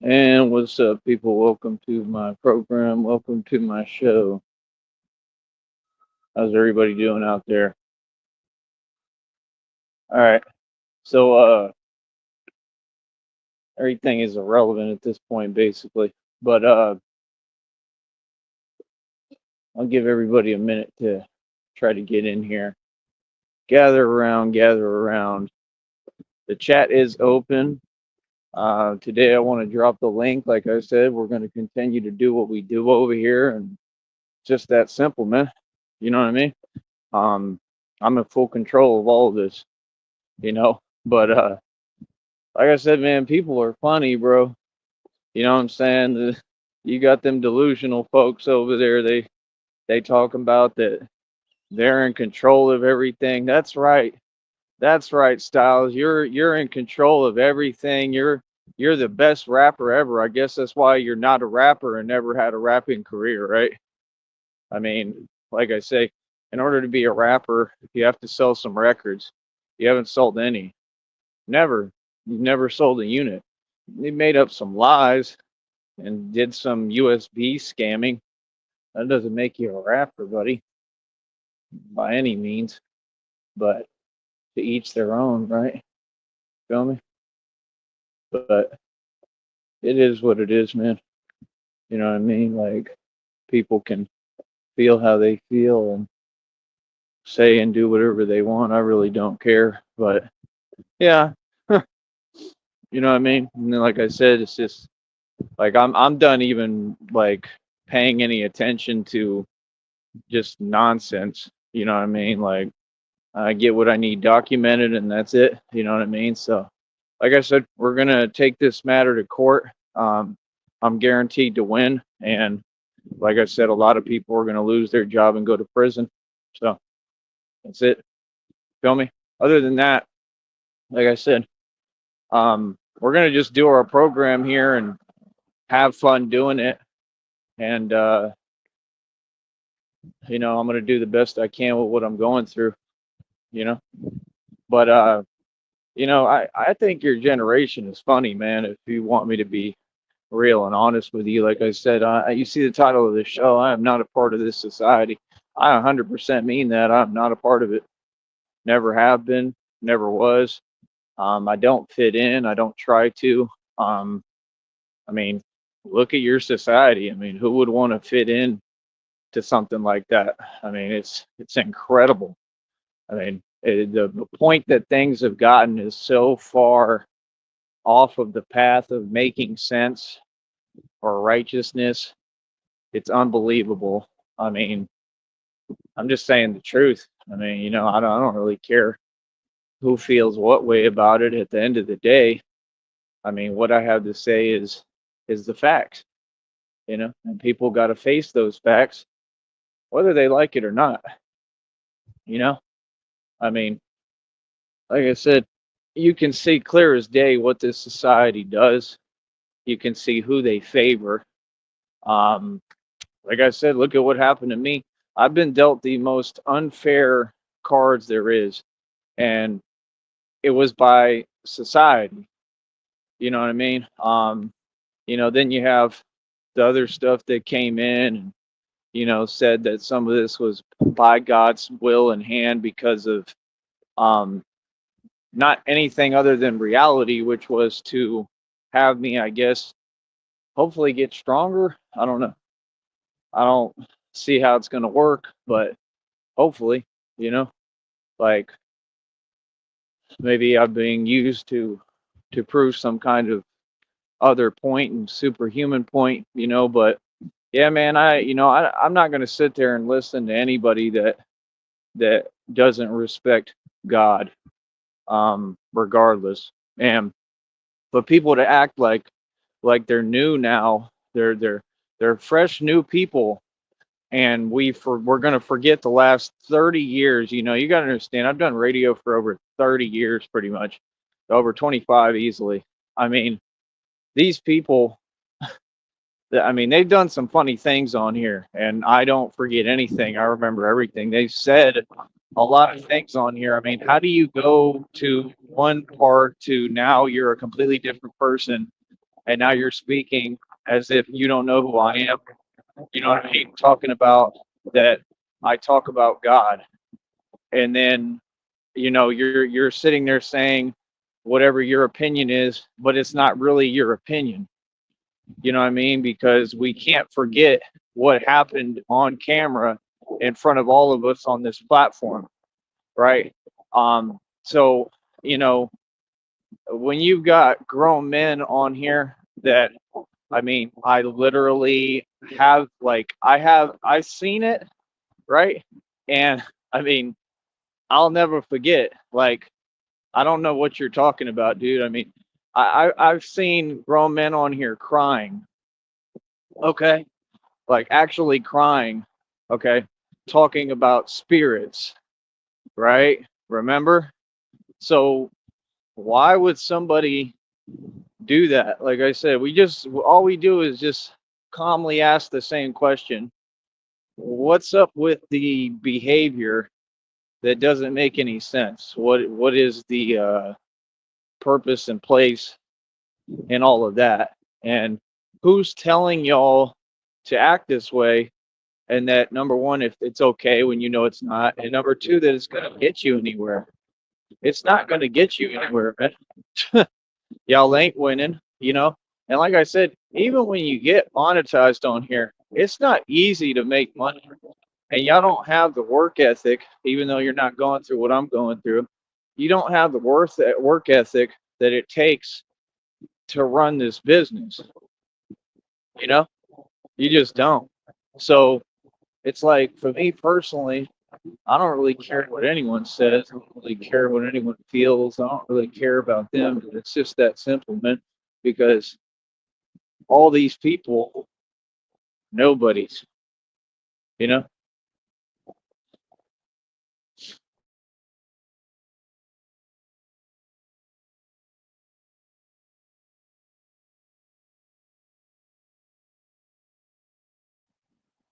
And what's up, people? Welcome to my program. Welcome to my show. How's everybody doing out there? All right. So, everything is irrelevant at this point, basically. But I'll give everybody a minute to try to get in here. Gather around. Gather around. The chat is open. Today, I want to drop the link. Like I said, we're going to continue to do what we do over here, and just that simple, man. You know what I mean? Um, I'm in full control of all of this. You know, but like I said, man, people are funny, bro. You know what I'm saying? You got them delusional folks over there. They talking about that they're in control of everything. That's right. That's right, Styles. You're in control of everything. You're the best rapper ever. I guess that's why you're not a rapper and never had a rapping career, right? I mean, like I say, in order to be a rapper, you have to sell some records. You haven't sold any. Never. You've never sold a unit. They made up some lies and did some USB scamming. That doesn't make you a rapper, buddy, by any means. But to each their own, right? Feel me? But it is what it is, man. You know what I mean? Like people can feel how they feel and say and do whatever they want. I really don't care. But yeah, you know what I mean? And then, like I said, it's just like I'm done even like paying any attention to just nonsense. You know what I mean? Like I get what I need documented, and that's it. You know what I mean? So, like I said, we're gonna take this matter to court. Um, I'm guaranteed to win, and like I said, a lot of people are gonna lose their job and go to prison. So that's it. Feel me? Other than that, like I said, we're gonna just do our program here and have fun doing it. And I'm gonna do the best I can with what I'm going through. You know, but I think your generation is funny, man. If you want me to be real and honest with you, like I said, you see the title of this show. I am not a part of this society. I 100% mean that. I'm not a part of it. Never have been. Never was. I don't fit in. I don't try to. Um, I mean, look at your society. I mean, who would want to fit in to something like that? I mean, it's incredible. I mean, the point that things have gotten is so far off of the path of making sense or righteousness. It's unbelievable. I mean, I'm just saying the truth. I mean, I don't really care who feels what way about it at the end of the day. I mean, what I have to say is the facts, and people got to face those facts whether they like it or not, you know? I mean, like I said, you can see clear as day what this society does. You can see who they favor. Um, like I said, look at what happened to me. I've been dealt the most unfair cards there is, and it was by society. You know what I mean? Then you have the other stuff that came in and, said that some of this was by God's will and hand because of um, not anything other than reality, which was to have me, I guess, hopefully get stronger. I don't know. I don't see how it's going to work, but hopefully, you know, like maybe I'm being used to prove some kind of other point and superhuman point, but yeah, man, I'm not going to sit there and listen to anybody that doesn't respect God, regardless. And but people to act like they're new now, they're fresh new people, and we're going to forget the last 30 years. You got to understand, I've done radio for over 30 years, pretty much over 25 easily. I mean, these people, I mean, they've done some funny things on here, and I don't forget anything. I remember everything. They've said a lot of things on here. I mean, how do you go to one part to now you're a completely different person and now you're speaking as if you don't know who I am. You know what I mean? Talking about that I talk about God, and then you're sitting there saying whatever your opinion is, but it's not really your opinion. You know what I mean? Because we can't forget what happened on camera in front of all of us on this platform, right? So you know, when you've got grown men on here that, I mean, I literally have, like, I've seen it, right? And I mean, I'll never forget. Like, I don't know what you're talking about, dude. I mean, I've seen grown men on here crying, okay? Like actually crying, okay? Talking about spirits, right? Remember? So why would somebody do that? Like I said, all we do is just calmly ask the same question. What's up with the behavior that doesn't make any sense? What is the purpose and place in all of that? And who's telling y'all to act this way? And that, number one, if it's okay when you know it's not, and number two, that it's going to get you anywhere. It's not going to get you anywhere, man. Y'all ain't winning, you know. And like I said, even when you get monetized on here, it's not easy to make money. And y'all don't have the work ethic, even though you're not going through what I'm going through. You don't have the work ethic that it takes to run this business. You know, you just don't. So it's like, for me personally, I don't really care what anyone says. I don't really care what anyone feels. I don't really care about them. It's just that simple, man. Because all these people, nobodies, you know?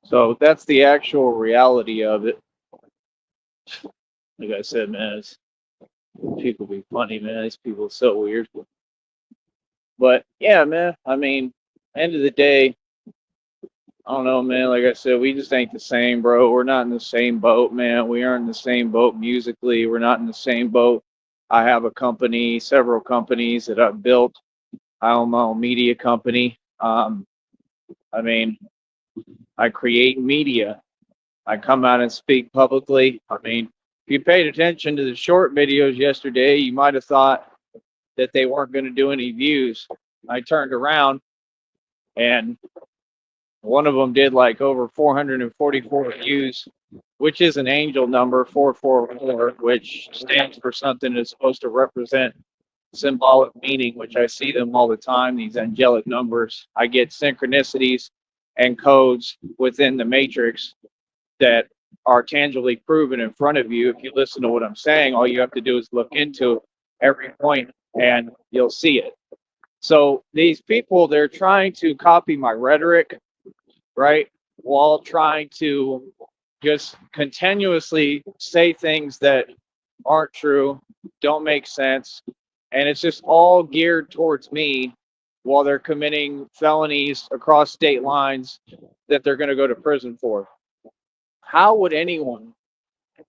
So that's the actual reality of it. Like I said, man, people be funny, man. These people are so weird. But yeah, man, I mean, end of the day, I don't know, man. Like I said, we just ain't the same, bro. We're not in the same boat, man. We aren't in the same boat musically. We're not in the same boat. I have a company, several companies that I've built. I own my own media company. I mean, I create media. I come out and speak publicly. I mean, if you paid attention to the short videos yesterday, you might have thought that they weren't going to do any views. I turned around and one of them did like over 444 views, which is an angel number, 444, which stands for something that's supposed to represent symbolic meaning, which I see them all the time, these angelic numbers. I get synchronicities and codes within the matrix that are tangibly proven in front of you. If you listen to what I'm saying, all you have to do is look into every point and you'll see it. So these people, they're trying to copy my rhetoric, right? While trying to just continuously say things that aren't true, don't make sense, and it's just all geared towards me while they're committing felonies across state lines that they're going to go to prison for. How would anyone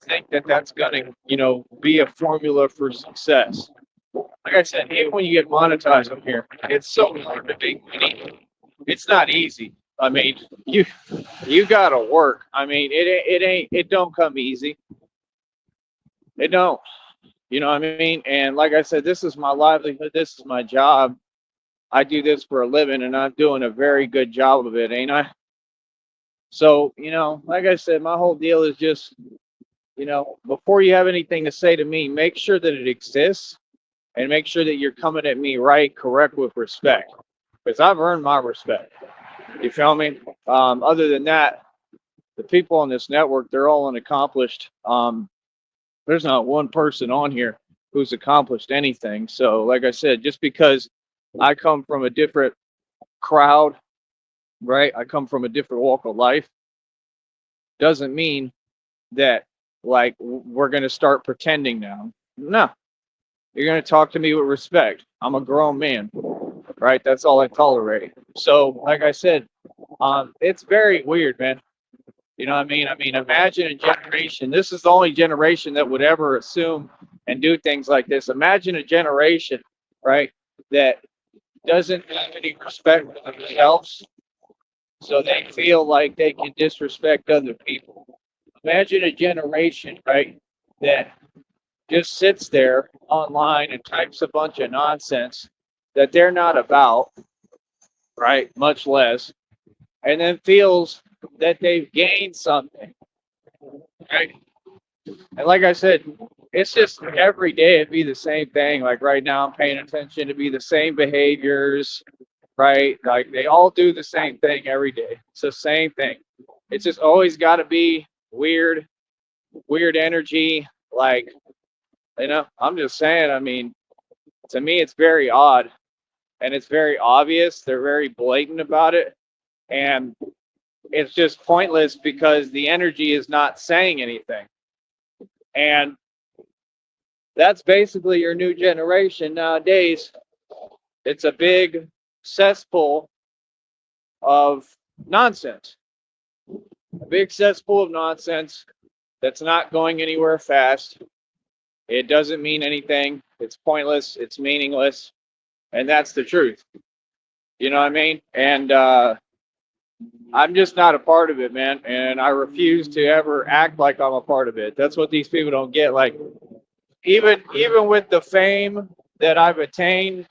think that that's going to, be a formula for success? Like I said, even when you get monetized on here, it's so hard to make money. It's not easy. I mean, you gotta work. I mean, it don't come easy. It don't. You know what I mean? And like I said, this is my livelihood. This is my job. I do this for a living, and I'm doing a very good job of it, ain't I? So, like I said, my whole deal is just, before you have anything to say to me, make sure that it exists and make sure that you're coming at me right, correct, with respect, because I've earned my respect. You feel me? Other than that, the people on this network, they're all unaccomplished. There's not one person on here who's accomplished anything. So, like I said, just because I come from a different crowd, right? I come from a different walk of life, doesn't mean that, like, we're going to start pretending now. No, you're going to talk to me with respect. I'm a grown man, right? That's all I tolerate. So, like I said, it's very weird, man. You know what I mean? I mean, imagine a generation. This is the only generation that would ever assume and do things like this. Imagine a generation, right, that doesn't have any respect for themselves, so they feel like they can disrespect other people. Imagine a generation, right, that just sits there online and types a bunch of nonsense that they're not about, right, much less, and then feels that they've gained something, right? And like I said, it's just every day it'd be the same thing. Like right now, I'm paying attention to be the same behaviors, right? Like they all do the same thing every day. It's the same thing. It's just always got to be weird, weird energy. Like, I'm just saying, I mean, to me, it's very odd and it's very obvious. They're very blatant about it. And it's just pointless because the energy is not saying anything. And that's basically your new generation nowadays. It's a big cesspool of nonsense, a big cesspool of nonsense that's not going anywhere fast. It doesn't mean anything. It's pointless. It's meaningless. And that's the truth. You know what I mean? And I'm just not a part of it, man. And I refuse to ever act like I'm a part of it. That's what these people don't get. Like, even with the fame that I've attained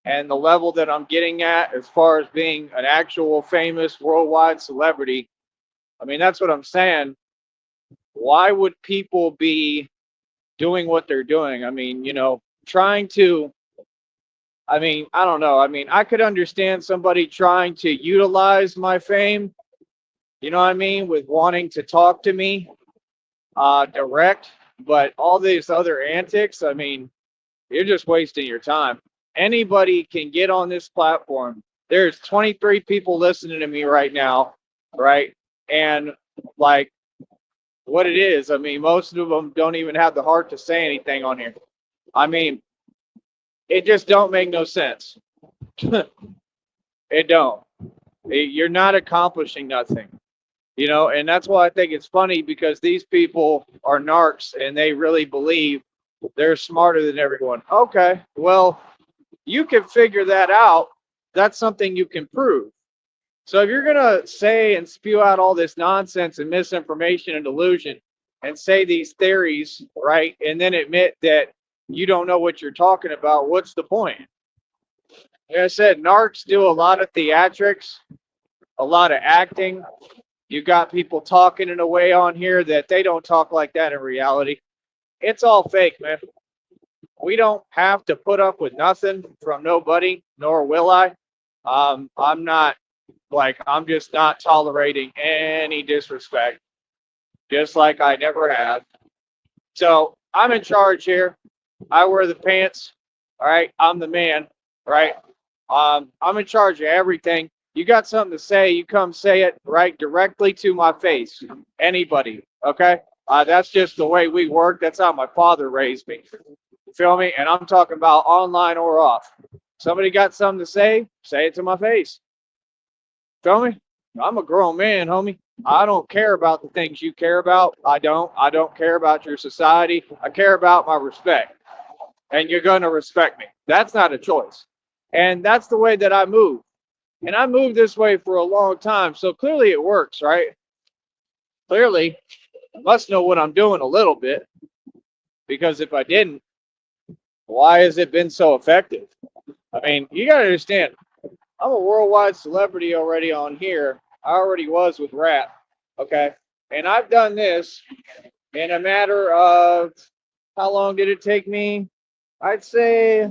and the level that I'm getting at as far as being an actual famous worldwide celebrity, I mean, that's what I'm saying. Why would people be doing what they're doing? I mean, trying to, I mean, I don't know. I mean, I could understand somebody trying to utilize my fame, you know what I mean, with wanting to talk to me direct, but all these other antics, I mean, you're just wasting your time. Anybody can get on this platform. There's 23 people listening to me right now, right? And like what it is, I mean, most of them don't even have the heart to say anything on here. I mean, it just don't make no sense. It don't. You're not accomplishing nothing, and that's why I think it's funny because these people are narcs and they really believe they're smarter than everyone. Okay, well, you can figure that out. That's something you can prove. So if you're going to say and spew out all this nonsense and misinformation and delusion and say these theories, right, and then admit that you don't know what you're talking about, what's the point? Like I said, narcs do a lot of theatrics, a lot of acting. You got people talking in a way on here that they don't talk like that in reality. It's all fake, man. We don't have to put up with nothing from nobody, nor will I. I'm just not tolerating any disrespect, just like I never have. So I'm in charge here. I wear the pants. All right. I'm the man. Right. I'm in charge of everything. You got something to say, you come say it right directly to my face. Anybody. Okay. That's just the way we work. That's how my father raised me. You feel me? And I'm talking about online or off. Somebody got something to say it to my face. Feel me? I'm a grown man, homie. I don't care about the things you care about. I don't. I don't care about your society. I care about my respect. And you're going to respect me. That's not a choice. And that's the way that I move. And I moved this way for a long time. So clearly it works, right? Clearly, I must know what I'm doing a little bit. Because if I didn't, why has it been so effective? I mean, you got to understand, I'm a worldwide celebrity already on here. I already was with rap. Okay. And I've done this in a matter of how long did it take me? I'd say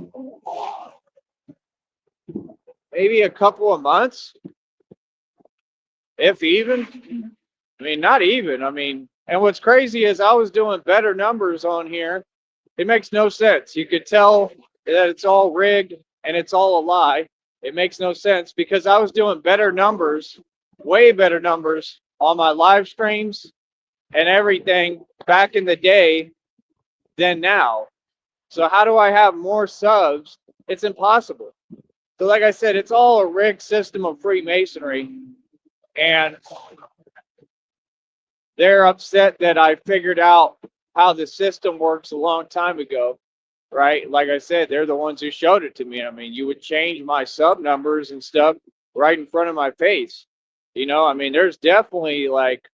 maybe a couple of months, if even. I mean, not even. I mean, and what's crazy is I was doing better numbers on here. It makes no sense. You could tell that it's all rigged and it's all a lie. It makes no sense because I was doing better numbers, way better numbers on my live streams and everything back in the day than now. So how do I have more subs? It's impossible. So, like I said, it's all a rigged system of Freemasonry, and they're upset that I figured out how the system works a long time ago, right? Like I said, they're the ones who showed it to me. I mean, you would change my sub numbers and stuff right in front of my face. I mean, there's definitely like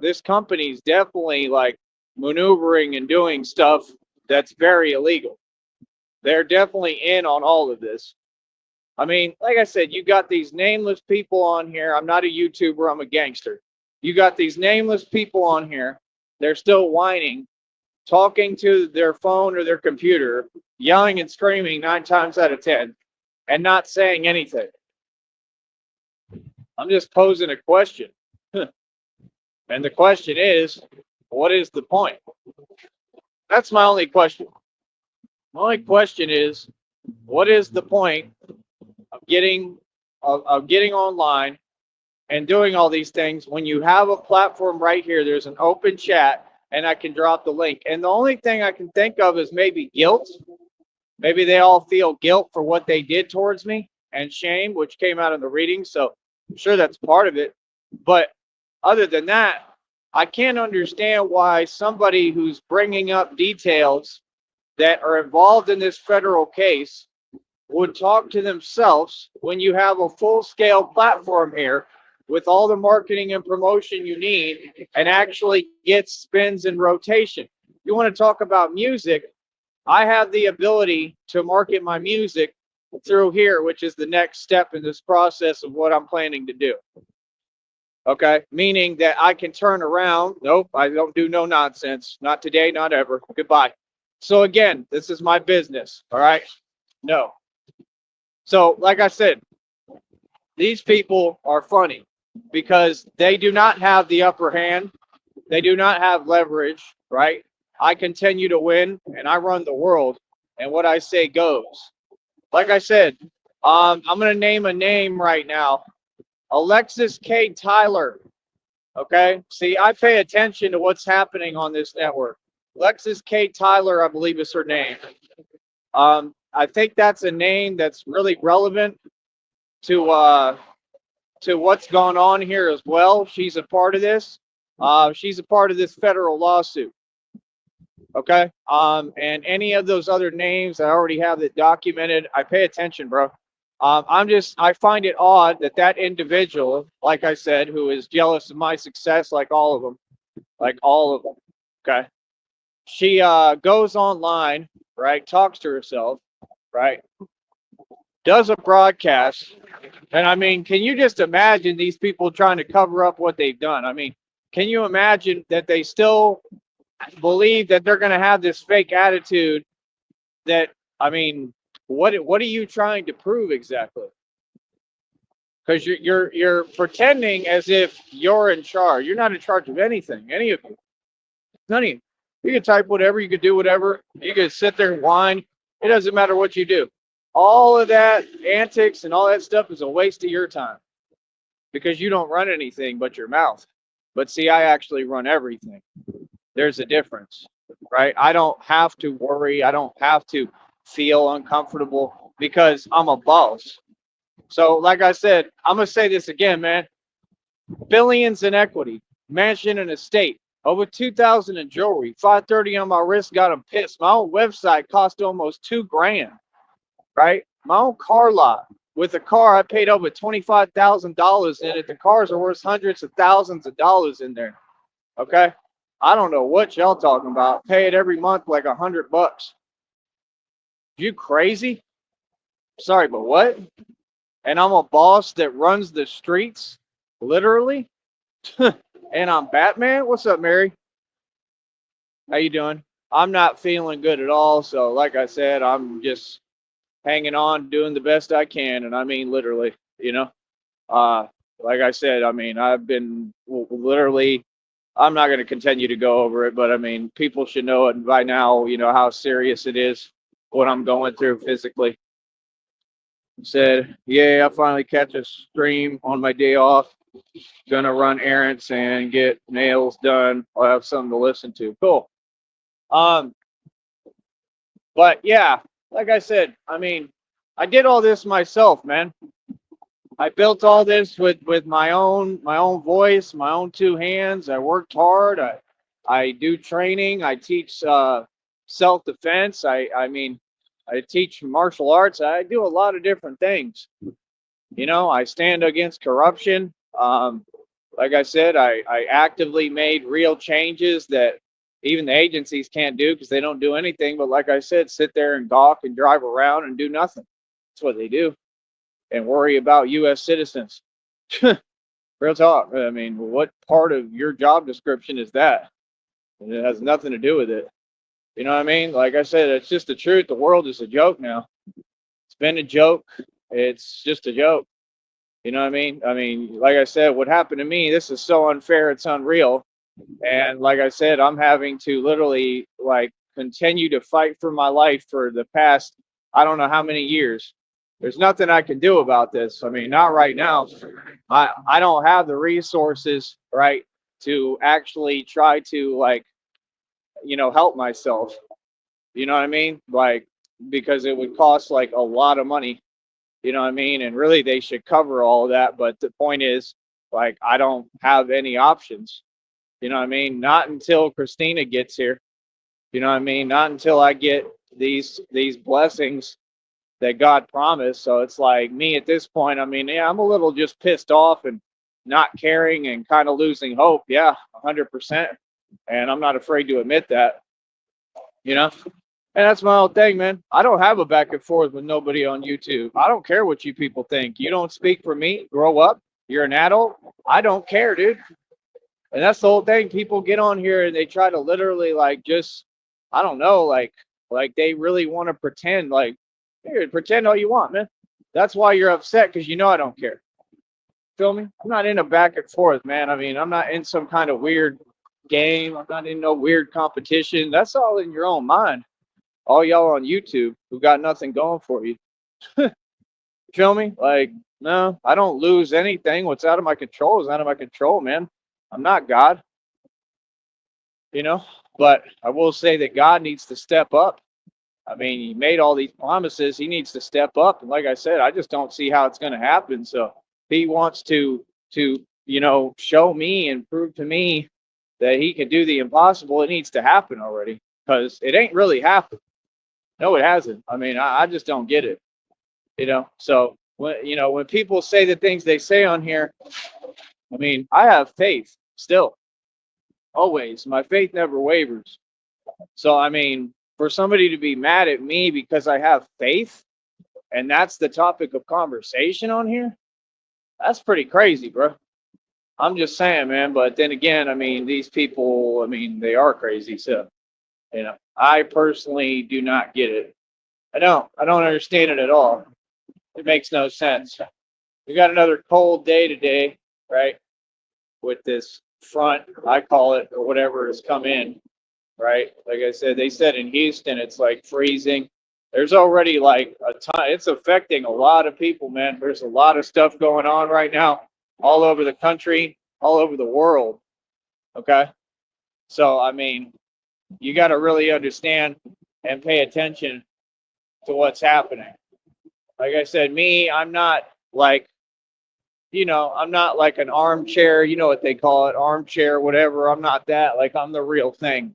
this company's definitely like maneuvering and doing stuff that's very illegal. They're definitely in on all of this. I mean, like I said, you got these nameless people on here. I'm not a YouTuber, I'm a gangster. You got these nameless people on here. They're still whining, talking to their phone or their computer, yelling and screaming 9 times out of 10, and not saying anything. I'm just posing a question. And the question is, what is the point? That's my only question. My only question is, what is the point of getting online and doing all these things when you have a platform right here? There's an open chat and I can drop the link. And the only thing I can think of is maybe guilt. Maybe they all feel guilt for what they did towards me and shame, which came out in the reading. So I'm sure that's part of it. But other than that, I can't understand why somebody who's bringing up details that are involved in this federal case would talk to themselves when you have a full-scale platform here with all the marketing and promotion you need and actually get spins in rotation. You want to talk about music? I have the ability to market my music through here, which is the next step in this process of what I'm planning to do. Okay, meaning that I can turn around. Nope, I don't do no nonsense. Not today, not ever. Goodbye. So again, this is my business. All right. No. So, like I said, these people are funny because they do not have the upper hand. They do not have leverage, right? I continue to win and I run the world, and what I say goes. Like I said, I'm going to name a name right now. Alexis K. Tyler. Okay. See, I pay attention to what's happening on this network. Alexis K. Tyler, I believe is her name. I think that's a name that's really relevant to what's going on here as well. She's a part of this. She's a part of this federal lawsuit. Okay. And any of those other names I already have it documented. I pay attention, bro. I find it odd that that individual, like I said, who is jealous of my success, like all of them, okay. She goes online, right, talks to herself, right, does a broadcast, and I mean, can you just imagine these people trying to cover up what they've done? I mean, can you imagine that they still believe that they're going to have this fake attitude? That, I mean, what are you trying to prove exactly? Because you're pretending as if you're in charge. You're not in charge of anything, any of you. None of you. You can type whatever, you could do whatever, you could sit there and whine. It doesn't matter what you do. All of that antics and all that stuff is a waste of your time because you don't run anything but your mouth. But see, I actually run everything. There's a difference, right? I don't have to worry. I don't have to feel uncomfortable because I'm a boss. So, like I said, I'm going to say this again, man. Billions in equity, mansion and estate, over 2,000 in jewelry, 530 on my wrist, got them pissed. My own website cost almost $2,000, right? My own car lot. With a car, I paid over $25,000 in it. The cars are worth hundreds of thousands of dollars in there. Okay? I don't know what y'all talking about. Pay it every month like $100. You crazy? Sorry, but what? And I'm a boss that runs the streets, literally. And I'm Batman. What's up, Mary? How you doing? I'm not feeling good at all. So, like I said, I'm just hanging on, doing the best I can, and I mean literally. You know, uh, like I said, I mean I've been literally. I'm not going to continue to go over it, but I mean people should know it by now. You know how serious it is, what I'm going through physically. Said, yeah, I finally catch a stream on my day off. Gonna run errands and get nails done. I'll have something to listen to. Cool. Um, but yeah, like I said, I mean, I did all this myself, man. I built all this with my own voice, my own two hands. I worked hard. I do training. I teach self defense. I mean I teach martial arts. I do a lot of different things. I stand against corruption. Like I said, I actively made real changes that even the agencies can't do because they don't do anything. But like I said, sit there and gawk and drive around and do nothing. That's what they do, and worry about U.S. citizens. Real talk. I mean, what part of your job description is that? And it has nothing to do with it. You know what I mean? Like I said, it's just the truth. The world is a joke now. It's been a joke. It's just a joke. You know what I mean? I mean, like I said, what happened to me, this is so unfair, it's unreal. And like I said, I'm having to literally like continue to fight for my life for the past I don't know how many years. There's nothing I can do about this. I mean, not right now. I don't have the resources, right, to actually try to like, help myself. You know what I mean? Like because it would cost like a lot of money. You know what I mean? And really, they should cover all of that. But the point is, like, I don't have any options. You know what I mean? Not until Christina gets here. You know what I mean? Not until I get these blessings that God promised. So it's like me at this point. I mean, yeah, I'm a little just pissed off and not caring and kind of losing hope. Yeah, 100%. And I'm not afraid to admit that. You know. And that's my whole thing, man. I don't have a back and forth with nobody on YouTube. I don't care what you people think. You don't speak for me. Grow up. You're an adult. I don't care, dude. And that's the whole thing. People get on here and they try to literally like just, I don't know, like they really want to pretend like, here, pretend all you want, man. That's why you're upset because you know I don't care. Feel me? I'm not in a back and forth, man. I mean, I'm not in some kind of weird game. I'm not in no weird competition. That's all in your own mind. All y'all on YouTube who got nothing going for you. Feel me? Like, no, I don't lose anything. What's out of my control is out of my control, man. I'm not God, you know? But I will say that God needs to step up. I mean, he made all these promises. He needs to step up. And like I said, I just don't see how it's going to happen. So he wants to show me and prove to me that he can do the impossible. It needs to happen already because it ain't really happened. No, it hasn't. I mean, I just don't get it. So when people say the things they say on here, I mean, I have faith still, always. My faith never wavers. So I mean, for somebody to be mad at me because I have faith, and that's the topic of conversation on here, that's pretty crazy, bro. I'm just saying, man. But then again, I mean, these people, I mean, they are crazy. So I personally do not get it. I don't understand it at all. It makes no sense. We got another cold day today, right? With this front, I call it, or whatever has come in, right? Like I said, they said in Houston it's like freezing. There's already like a ton. It's affecting a lot of people, man. There's a lot of stuff going on right now, all over the country, all over the world. Okay, so I mean, you got to really understand and pay attention to what's happening. Like I said, me, I'm not like an armchair, you know what they call it, armchair, whatever. I'm not that. Like, I'm the real thing.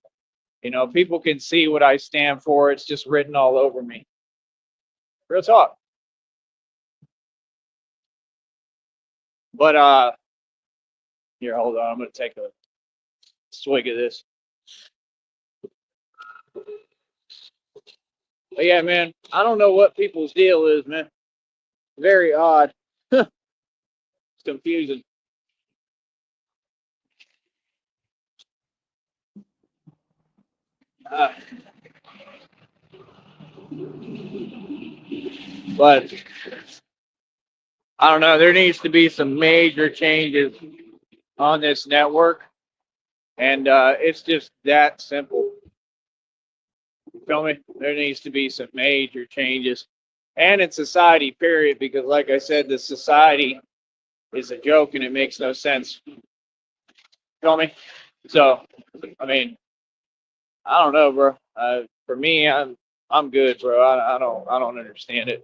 People can see what I stand for. It's just written all over me. Real talk. But here, hold on. I'm gonna take a swig of this. But yeah, man, I don't know what people's deal is, man. Very odd. It's confusing. Uh, but I don't know. There needs to be some major changes on this network, and it's just that simple. You feel me? There needs to be some major changes, and in society, period. Because, like I said, the society is a joke, and it makes no sense. Feel me? So, I mean, I don't know, bro. For me, I'm good, bro. I don't understand it.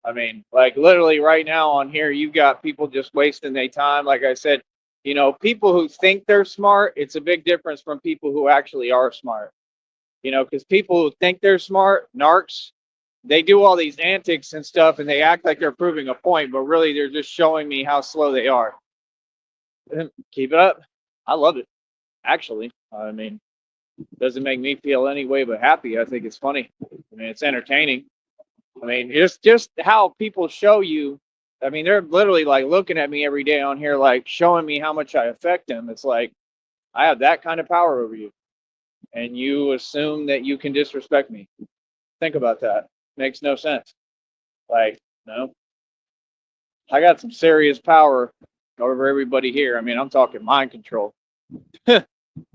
I mean, like literally right now on here, you've got people just wasting their time. Like I said, people who think they're smart, it's a big difference from people who actually are smart. Because people who think they're smart, narcs, they do all these antics and stuff and they act like they're proving a point, but really they're just showing me how slow they are. Keep it up. I love it, actually. I mean, doesn't make me feel any way but happy. I think it's funny. I mean, it's entertaining. I mean, it's just how people show you. I mean, they're literally like looking at me every day on here, like showing me how much I affect them. It's like I have that kind of power over you, and you assume that you can disrespect me. Think about that. Makes no sense. Like, no, I got some serious power over everybody here. I mean, I'm talking mind control.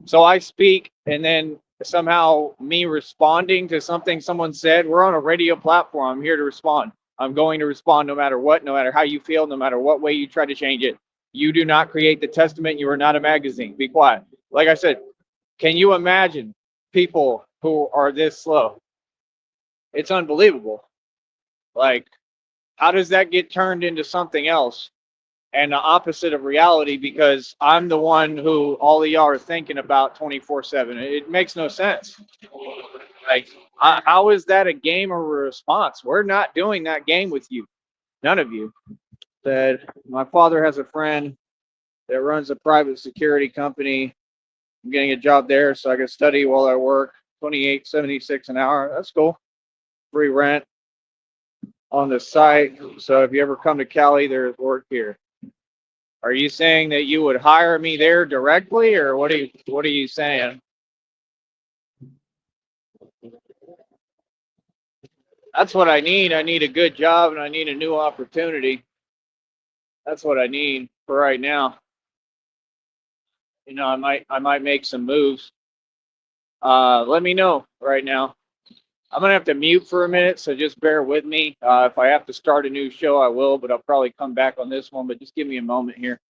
So I speak, and then somehow me responding to something someone said, we're on a radio platform. I'm here to respond. I'm going to respond no matter what, no matter how you feel, no matter what way you try to change it. You do not create the testament. You are not a magazine. Be quiet. Like I said, can you imagine people who are this slow? It's unbelievable. Like, how does that get turned into something else and the opposite of reality because I'm the one who all of y'all are thinking about 24/7? It makes no sense. Like, how is that a game or a response? We're not doing that game with you. None of you. Said, my father has a friend that runs a private security company. I'm getting a job there so I can study while I work. 28.76 an hour. That's cool. Free rent on the site. So if you ever come to Cali, there's work here. Are you saying that you would hire me there directly, or what are you saying? That's what I need. I need a good job and I need a new opportunity. That's what I need for right now. I might make some moves. Let me know right now. I'm gonna have to mute for a minute, so just bear with me. If I have to start a new show, I will, but I'll probably come back on this one. But just give me a moment here.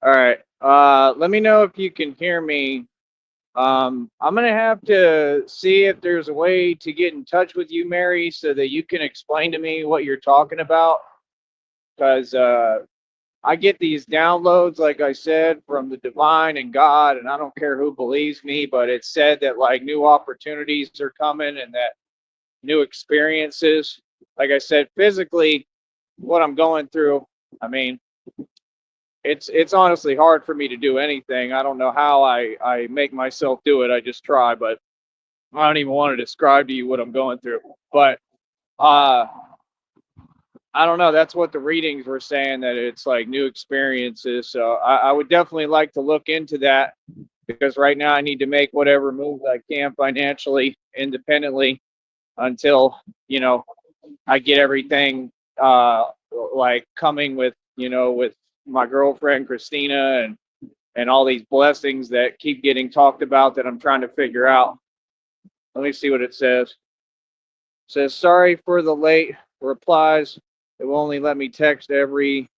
All right. Let me know if you can hear me. I'm gonna have to see if there's a way to get in touch with you, Mary, so that you can explain to me what you're talking about. Because I get these downloads, like I said, from the divine and God, and I don't care who believes me, but it's said that like new opportunities are coming and that new experiences. Like I said, physically, what I'm going through, I mean, it's honestly hard for me to do anything. I don't know how I make myself do it. I just try, but I don't even want to describe to you what I'm going through. But uh I don't know. That's what the readings were saying, that it's like new experiences. So I would definitely like to look into that, because right now I need to make whatever moves I can financially, independently, until, you know, I get everything like coming with, with my girlfriend Christina, and all these blessings that keep getting talked about that I'm trying to figure out. Let me see what it says. It says, sorry for the late replies. It will only let me text every.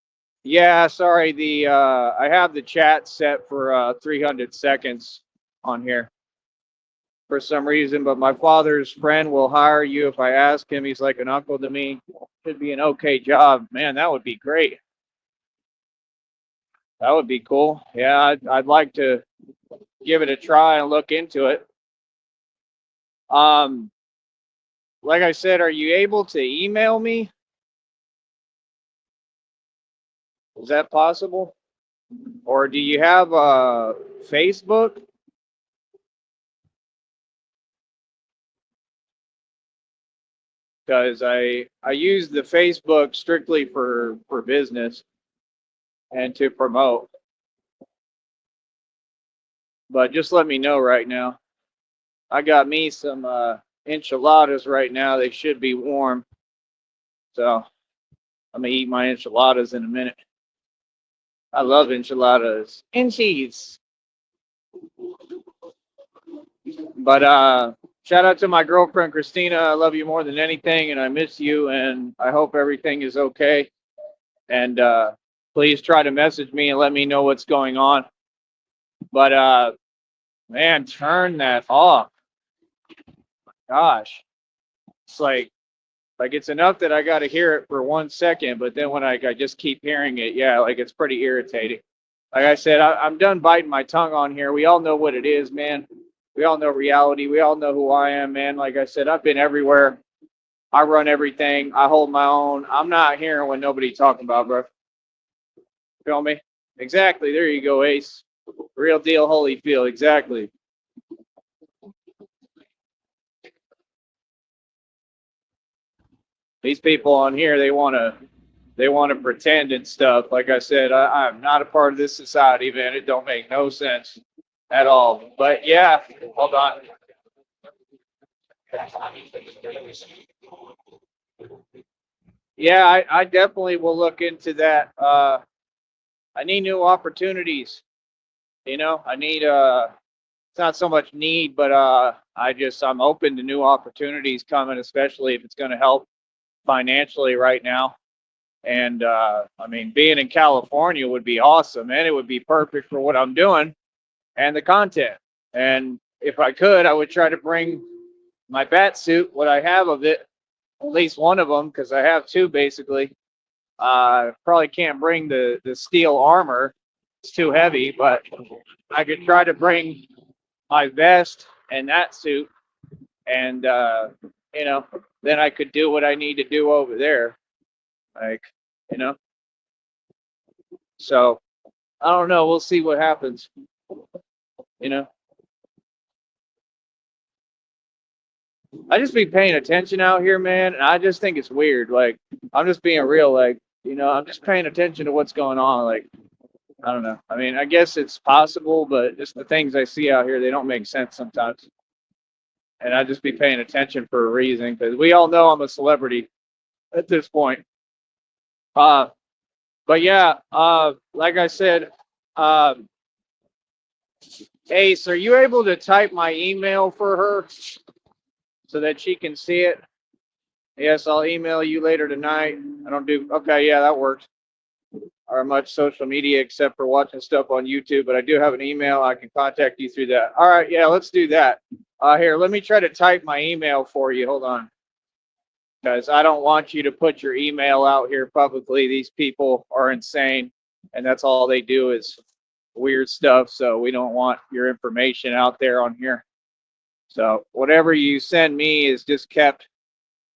Yeah, sorry. The I have the chat set for 300 seconds on here for some reason, but my father's friend will hire you if I ask him. He's like an uncle to me. Should be an okay job. Man, that would be great. That would be cool. Yeah, I'd like to give it a try and look into it. Um, like I said, are you able to email me? Is that possible? Or do you have Facebook? Because I use the Facebook strictly for business and to promote. But just let me know right now. I got me some enchiladas right now. They should be warm. So I'm gonna eat my enchiladas in a minute. I love enchiladas and cheese. But shout out to my girlfriend Christina. I love you more than anything, and I miss you, and I hope everything is okay. And please try to message me and let me know what's going on. But man, turn that off. Gosh, it's like it's enough that I got to hear it for 1 second, but then when I just keep hearing it, yeah, like it's pretty irritating. Like I said, I'm done biting my tongue on here. We all know what it is, man. We all know reality. We all know who I am, man. Like I said, I've been everywhere. I run everything. I hold my own. I'm not hearing what nobody's talking about, bro. Feel me? Exactly. There you go, Ace. Real deal, Holyfield. Exactly. These people on here, they want to pretend and stuff. Like I said, I'm not a part of this society, man. It don't make no sense at all. But yeah, hold on. Yeah, I definitely will look into that. I need new opportunities. I need it's not so much need, but I'm open to new opportunities coming, especially if it's going to help financially right now. And I mean, being in California would be awesome, and it would be perfect for what I'm doing and the content. And if I could, I would try to bring my bat suit, what I have of it, at least one of them, because I have two basically. Probably can't bring the steel armor; it's too heavy. But I could try to bring my vest and that suit, and you know, then I could do what I need to do over there. Like, you know, so I don't know. We'll see what happens. You know, I just be paying attention out here, man, and I just think it's weird. Like, I'm just being real. Like, I'm just paying attention to what's going on. Like, I don't know. I mean, I guess it's possible, but just the things I see out here, they don't make sense sometimes. And I just be paying attention for a reason, because we all know I'm a celebrity at this point. Uh, but yeah, like I said, uh, Ace, are you able to type my email for her so that she can see it? Yes, I'll email you later tonight. I don't do. Okay, yeah, that works. or much social media except for watching stuff on YouTube, but I do have an email. I can contact you through that. All right, yeah, let's do that. Here, let me try to type my email for you. Hold on, because I don't want you to put your email out here publicly. These people are insane, and that's all they do is weird stuff. So we don't want your information out there on here. So whatever you send me is just kept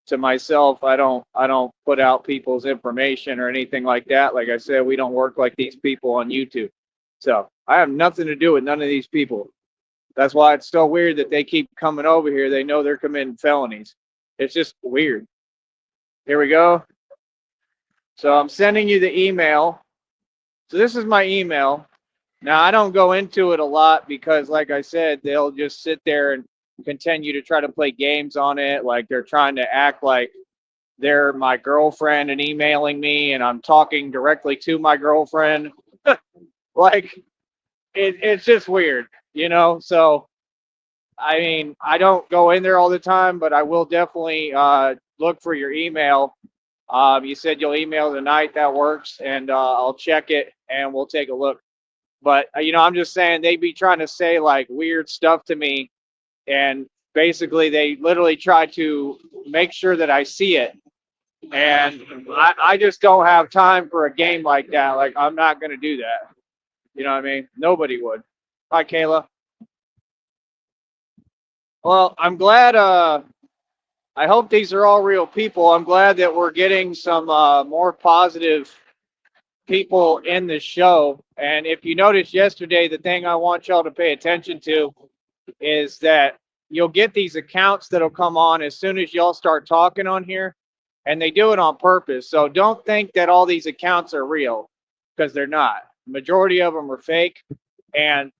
to myself. I don't put out people's information or anything like that. Like I said, we don't work like these people on YouTube. So I have nothing to do with none of these people. That's why it's so weird that they keep coming over here. They know they're committing felonies. It's just weird. Here we go. So I'm sending you the email. So this is my email. Now I don't go into it a lot because, like I said, they'll just sit there and continue to try to play games on it. Like they're trying to act like they're my girlfriend and emailing me, and I'm talking directly to my girlfriend. Like it's just weird, you know. So I mean, I don't go in there all the time, but I will definitely look for your email. You said you'll email tonight. That works, and I'll check it and we'll take a look. But I'm just saying they be trying to say like weird stuff to me, and basically they literally try to make sure that I see it. And I just don't have time for a game like that. Like I'm not gonna do that. You know what I mean? Nobody would. Hi, Kayla. Well, I'm glad. I hope these are all real people. I'm glad that we're getting some more positive people in the show. And if you noticed yesterday, the thing I want y'all to pay attention to is that you'll get these accounts that'll come on as soon as y'all start talking on here, and they do it on purpose. So don't think that all these accounts are real, because they're not. The majority of them are fake, and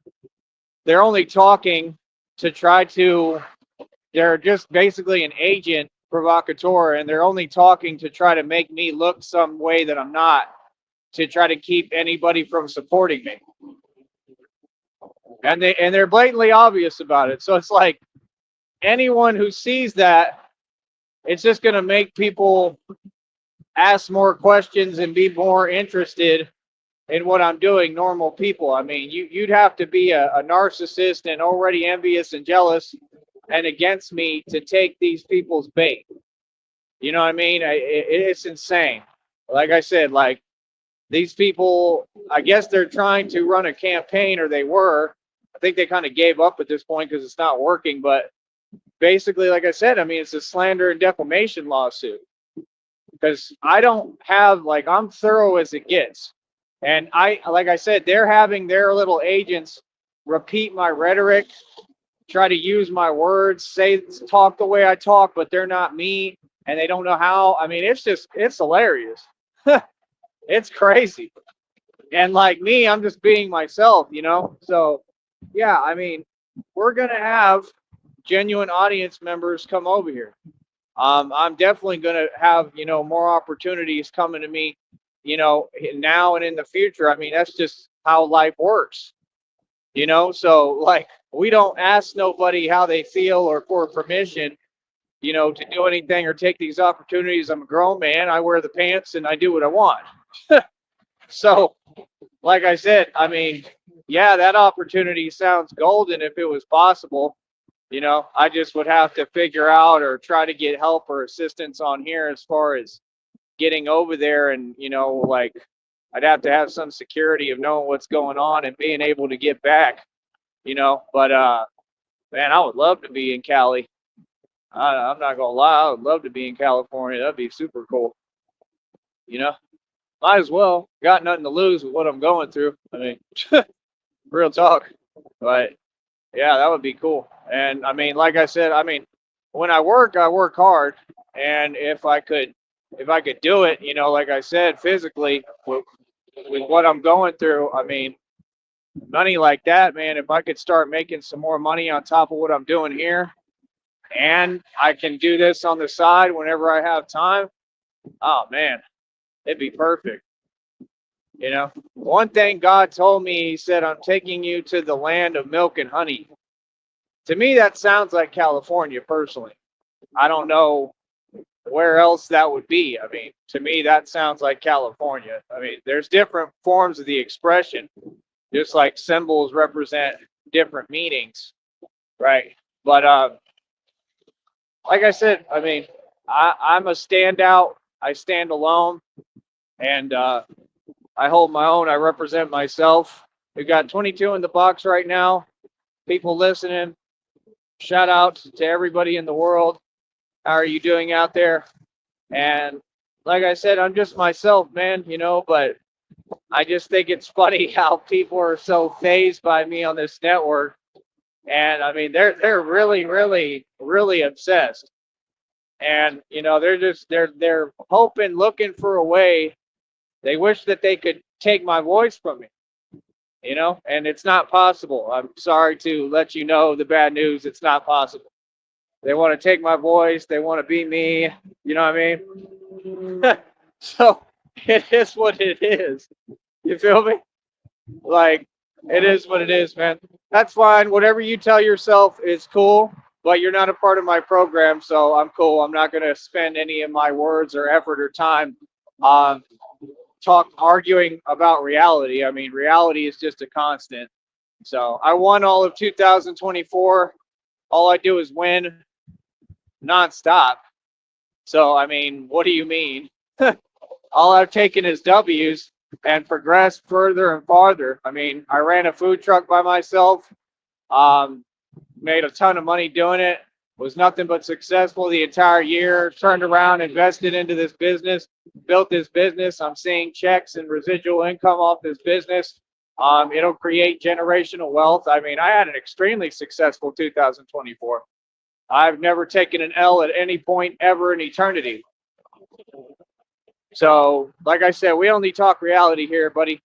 they're only talking to try to, they're just basically an agent provocateur, and they're only talking to try to make me look some way that I'm not, to try to keep anybody from supporting me. And they're blatantly obvious about it. So it's like anyone who sees that, it's just going to make people ask more questions and be more interested in what I'm doing. Normal people. I mean, you'd have to be a narcissist and already envious and jealous and against me to take these people's bait. You know what I mean? It's insane. Like I said, like these people, I guess they're trying to run a campaign, or they were. I think they kind of gave up at this point because it's not working. But basically, like I said, I mean, it's a slander and defamation lawsuit. Because I don't have, like, I'm thorough as it gets. And like I said, they're having their little agents repeat my rhetoric, try to use my words, talk the way I talk, but they're not me, and they don't know how. I mean, it's hilarious. It's crazy. And like me, I'm just being myself, you know? So, yeah, I mean, we're going to have genuine audience members come over here. I'm definitely going to have, more opportunities coming to me, now and in the future. I mean, that's just how life works, So, like, we don't ask nobody how they feel or for permission, to do anything or take these opportunities. I'm a grown man. I wear the pants and I do what I want. So, like I said, I mean, yeah, that opportunity sounds golden if it was possible. I just would have to figure out or try to get help or assistance on here as far as getting over there. And, like I'd have to have some security of knowing what's going on and being able to get back, but, man, I would love to be in Cali. I'm not going to lie. I would love to be in California. That'd be super cool. Might as well. Got nothing to lose with what I'm going through. I mean, real talk. But yeah, that would be cool. And I mean, like I said, I mean, when I work hard. And if I could do it, like I said, physically with what I'm going through, I mean, money like that, man, if I could start making some more money on top of what I'm doing here, and I can do this on the side whenever I have time, oh man, it'd be perfect. One thing God told me, he said, I'm taking you to the land of milk and honey. To me, that sounds like California, personally. I don't know where else that would be. I mean, to me, that sounds like California. I mean, there's different forms of the expression, just like symbols represent different meanings, right? But like I said, I mean, I'm a standout. I stand alone, and I hold my own. I represent myself. We've got 22 in the box right now. People listening. Shout out to everybody in the world. How are you doing out there? And like I said, I'm just myself, man, but I just think it's funny how people are so phased by me on this network. And I mean, they're really, really, really obsessed. And they're hoping, looking for a way. They wish that they could take my voice from me, and it's not possible. I'm sorry to let you know the bad news. It's not possible. They want to take my voice. They want to be me. You know what I mean? So it is what it is. You feel me? Like, it is what it is, man. That's fine. Whatever you tell yourself is cool, but you're not a part of my program, so I'm cool. I'm not going to spend any of my words or effort or time on arguing about reality. I mean, reality is just a constant. So I won all of 2024. All I do is win nonstop. So, I mean, what do you mean? All I've taken is W's and progressed further and farther. I mean, I ran a food truck by myself, um, made a ton of money doing it, was nothing but successful the entire year, turned around, invested into this business, built this business. I'm seeing checks and residual income off this business. It'll create generational wealth. I mean, I had an extremely successful 2024. I've never taken an L at any point ever in eternity. So, like I said, we only talk reality here, buddy.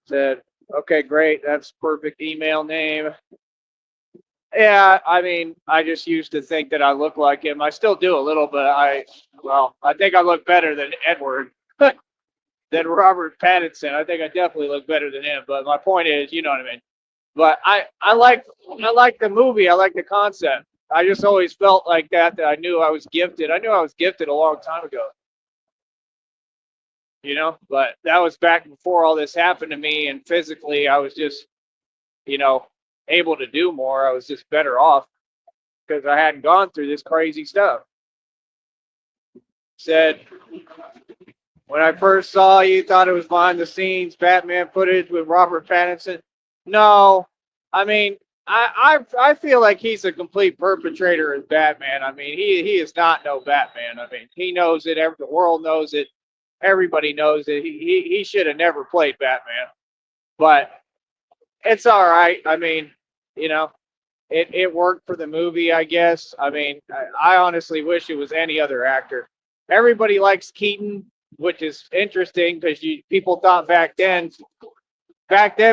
Said, okay, great. That's perfect email name. Yeah, I mean, I just used to think that I look like him. I still do a little, but I think I look better than Edward, than Robert Pattinson. I think I definitely look better than him. But my point is, you know what I mean. But I like the movie. I like the concept. I just always felt like that I knew I was gifted. I knew I was gifted a long time ago. But that was back before all this happened to me, and physically I was just, you know, able to do more. I was just better off because I hadn't gone through this crazy stuff. Said, when I first saw you, thought it was behind the scenes Batman footage with Robert Pattinson. No, I mean, I feel like he's a complete perpetrator as Batman. I mean, he is not no Batman. I mean, he knows it. The world knows it. Everybody knows it. He should have never played Batman. But it's all right. I mean, you know, it worked for the movie, I guess. I mean, I honestly wish it was any other actor. Everybody likes Keaton, which is interesting because people thought back then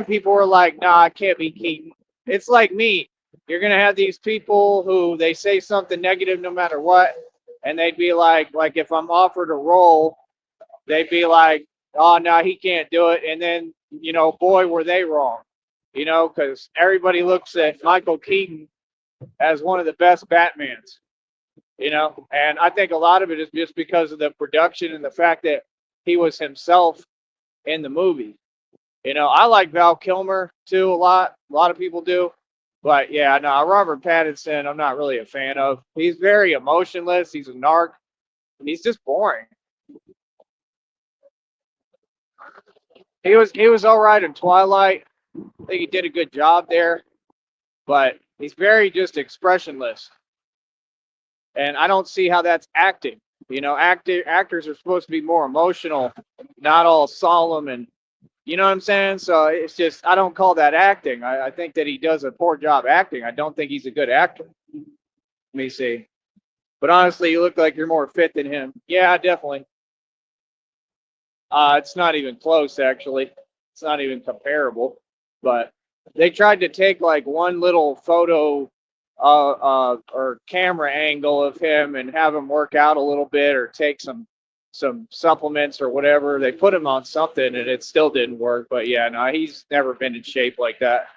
people were like, nah, I can't be Keaton. It's like me. You're gonna have these people who they say something negative no matter what, and they'd be like if I'm offered a role, they'd be like, oh no, he can't do it. And then, boy, were they wrong. Because everybody looks at Michael Keaton as one of the best Batmans. And I think a lot of it is just because of the production and the fact that he was himself in the movie. I like Val Kilmer too a lot. A lot of people do. But yeah, no, Robert Pattinson, I'm not really a fan of. He's very emotionless. He's a narc, and he's just boring. He was all right in Twilight. I think he did a good job there, but he's very just expressionless, and I don't see how that's acting. Actors are supposed to be more emotional, not all solemn, and you know what I'm saying. So it's just I don't call that acting. I think that he does a poor job acting. I don't think he's a good actor. Let me see. But honestly, you look like you're more fit than him. Yeah, definitely. It's not even close, actually. It's not even comparable. But they tried to take like one little photo or camera angle of him and have him work out a little bit or take some supplements or whatever. They put him on something and it still didn't work. But yeah, no, he's never been in shape like that.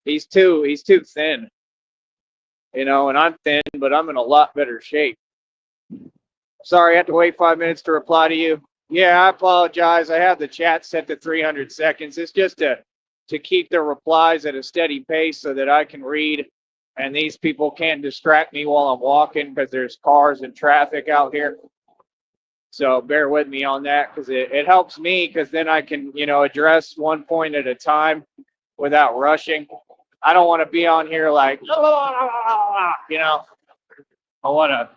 He's too thin, and I'm thin, but I'm in a lot better shape. Sorry, I have to wait 5 minutes to reply to you. Yeah, I apologize. I have the chat set to 300 seconds. It's just to keep the replies at a steady pace so that I can read and these people can't distract me while I'm walking because there's cars and traffic out here. So bear with me on that because it helps me because then I can, address one point at a time without rushing. I don't want to be on here like, I want to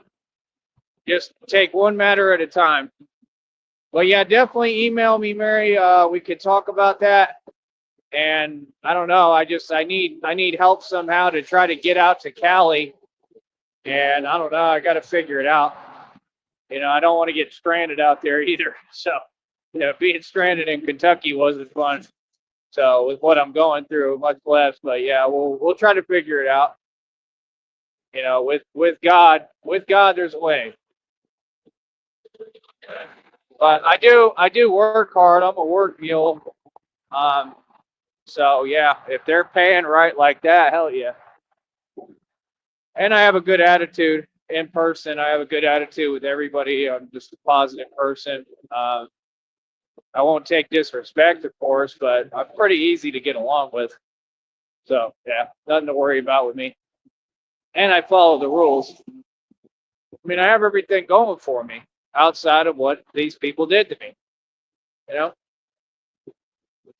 just take one matter at a time. But yeah, definitely email me, Mary. We could talk about that. And I don't know. I need help somehow to try to get out to Cali. And I don't know. I got to figure it out. I don't want to get stranded out there either. So, being stranded in Kentucky wasn't fun. So with what I'm going through, much less. But yeah, we'll try to figure it out. With God, there's a way. But I do work hard. I'm a work mule. Um, so yeah, if they're paying right like that, hell yeah. And I have a good attitude in person. I have a good attitude with everybody. I'm just a positive person. I won't take disrespect, of course, but I'm pretty easy to get along with. So yeah, nothing to worry about with me. And I follow the rules. I mean, I have everything going for me outside of what these people did to me. You know,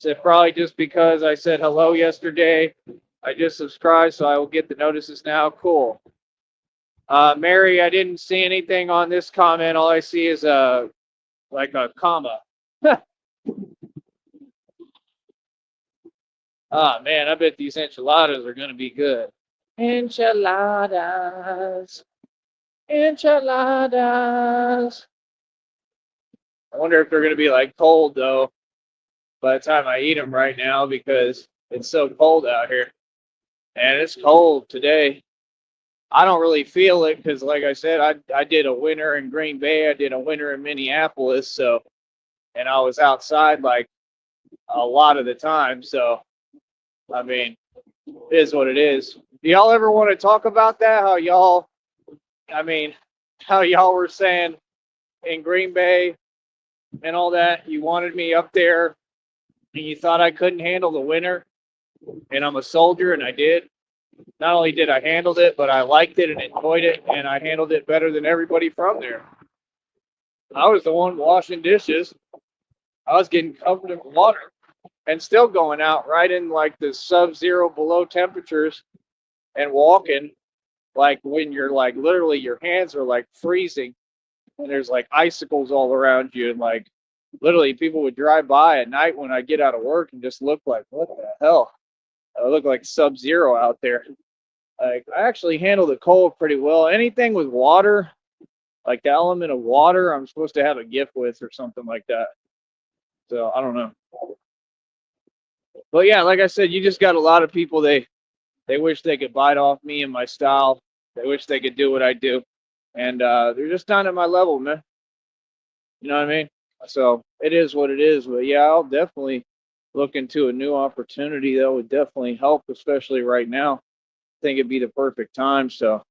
it's probably just because I said hello yesterday. I just subscribed, so I will get the notices now. Cool. Mary, I didn't see anything on this comment. All I see is like a comma. Ah, man, I bet these enchiladas are gonna be good. Enchiladas, enchiladas. I wonder if they're gonna be like cold though by the time I eat them right now because it's so cold out here. And it's cold today. I don't really feel it because, like I said, I did a winter in Green Bay. I did a winter in Minneapolis. So, and I was outside like a lot of the time. So, I mean, it is what it is. Do y'all ever want to talk about that? How y'all were saying in Green Bay and all that, you wanted me up there and you thought I couldn't handle the winter, and I'm a soldier and I did. Not only did I handle it, but I liked it and enjoyed it, and I handled it better than everybody from there. I was the one washing dishes. I was getting covered in water and still going out right in like the sub-zero below temperatures and walking like when you're like literally your hands are like freezing and there's like icicles all around you and like literally people would drive by at night when I get out of work and just look like what the hell? I look like sub-zero out there. Like I actually handle the cold pretty well. Anything with water, like the element of water, I'm supposed to have a gift with or something like that. So I don't know. But yeah, like I said, you just got a lot of people they wish they could bite off me and my style. They wish they could do what I do. And they're just not at my level, man. You know what I mean? So it is what it is. But yeah, I'll definitely look into a new opportunity that would definitely help, especially right now. I think it'd be the perfect time. So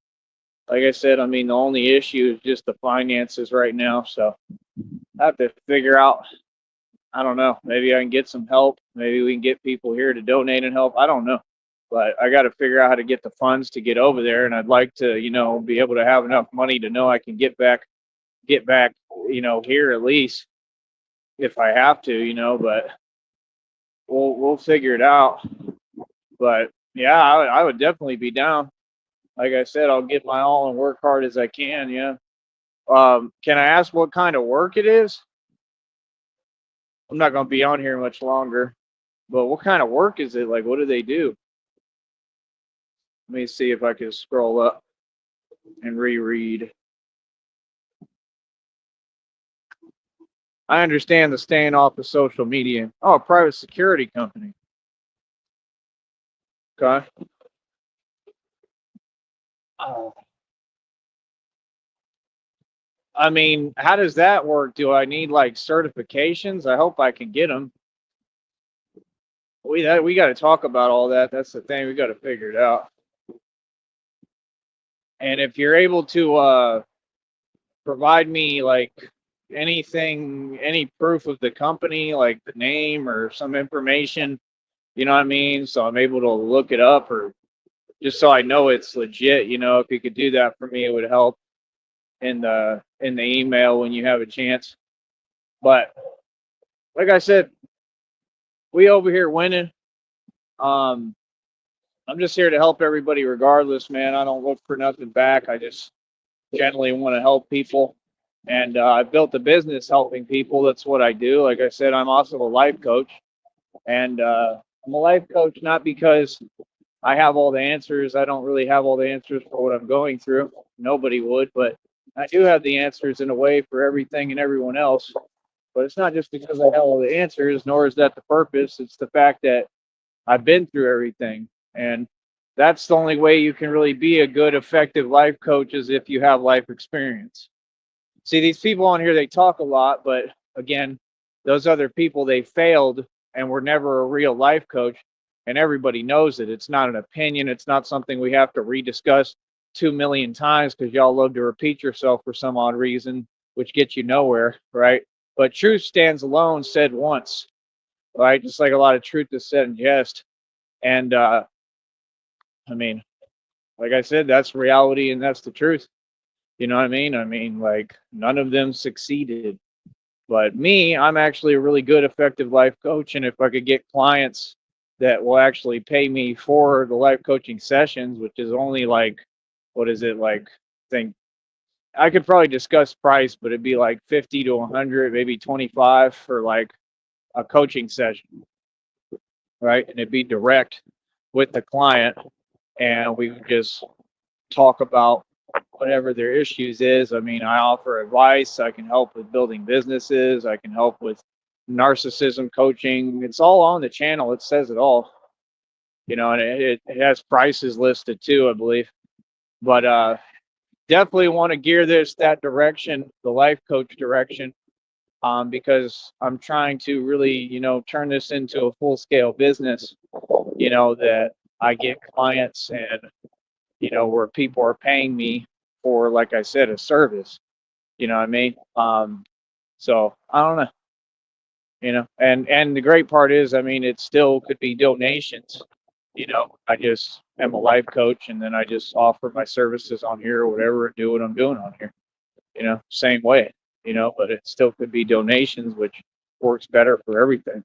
like I said, I mean the only issue is just the finances right now. So I have to figure out, I don't know, maybe I can get some help. Maybe we can get people here to donate and help. I don't know. But I got to figure out how to get the funds to get over there. And I'd like to, be able to have enough money to know I can get back, here at least if I have to, but we'll figure it out. But yeah, I would definitely be down. Like I said, I'll give my all and work hard as I can. Yeah. Can I ask what kind of work it is? I'm not going to be on here much longer, but what kind of work is it? Like, what do they do? Let me see if I can scroll up and reread. I understand the staying off of social media. Oh, a private security company. Okay. Oh. I mean, how does that work? Do I need like certifications? I hope I can get them. We got to talk about all that. That's the thing. We got to figure it out. And if you're able to provide me like anything, any proof of the company, like the name or some information, you know what I mean? So I'm able to look it up, or just so I know it's legit, if you could do that for me, it would help in the email when you have a chance. But like I said, we over here winning. Um, I'm just here to help everybody regardless, man. I don't look for nothing back. I just generally want to help people. And I built a business helping people. That's what I do. Like I said, I'm also a life coach. And I'm a life coach not because I have all the answers. I don't really have all the answers for what I'm going through. Nobody would, but I do have the answers in a way for everything and everyone else. But it's not just because I have all the answers, nor is that the purpose. It's the fact that I've been through everything. And that's the only way you can really be a good, effective life coach, is if you have life experience. See, these people on here, they talk a lot, but again, those other people, they failed and were never a real life coach. And everybody knows it. It's not an opinion. It's not something we have to rediscuss 2 million times because y'all love to repeat yourself for some odd reason, which gets you nowhere, right? But truth stands alone, said once, right? Just like a lot of truth is said in jest. And I mean, like I said, that's reality and that's the truth. You know what I mean? I mean, like, none of them succeeded. But me, I'm actually a really good, effective life coach. And if I could get clients that will actually pay me for the life coaching sessions, which is only like, what is it like? I think I could probably discuss price, but it'd be like 50 to 100, maybe 25 for like a coaching session, right? And it'd be direct with the client, and we would just talk about whatever their issues is. I mean, I offer advice. I can help with building businesses. I can help with narcissism coaching. It's all on the channel. It says it all, and it has prices listed too, I believe. But definitely want to gear this that direction, the life coach direction, because I'm trying to really, turn this into a full scale business, that I get clients and, where people are paying me for, like I said, a service. You know what I mean? So I don't know, and the great part is, I mean, it still could be donations. I just am a life coach, and then I just offer my services on here or whatever, and do what I'm doing on here. Same way. But it still could be donations, which works better for everything.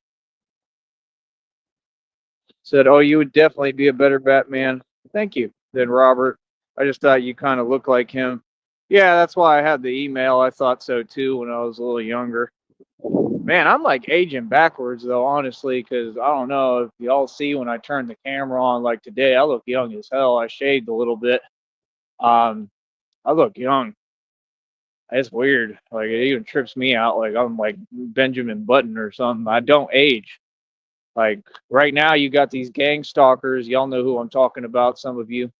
Said, oh, you would definitely be a better Batman. Thank you. Than Robert. I just thought you kind of look like him. Yeah, that's why I had the email. I thought so too when I was a little younger. Man, I'm like aging backwards though, honestly, because I don't know if y'all see when I turn the camera on. Like today, I look young as hell. I shaved a little bit. Um, I look young. It's weird. Like it even trips me out. Like I'm like Benjamin Button or something. I don't age. Like right now, you got these gang stalkers. Y'all know who I'm talking about. Some of you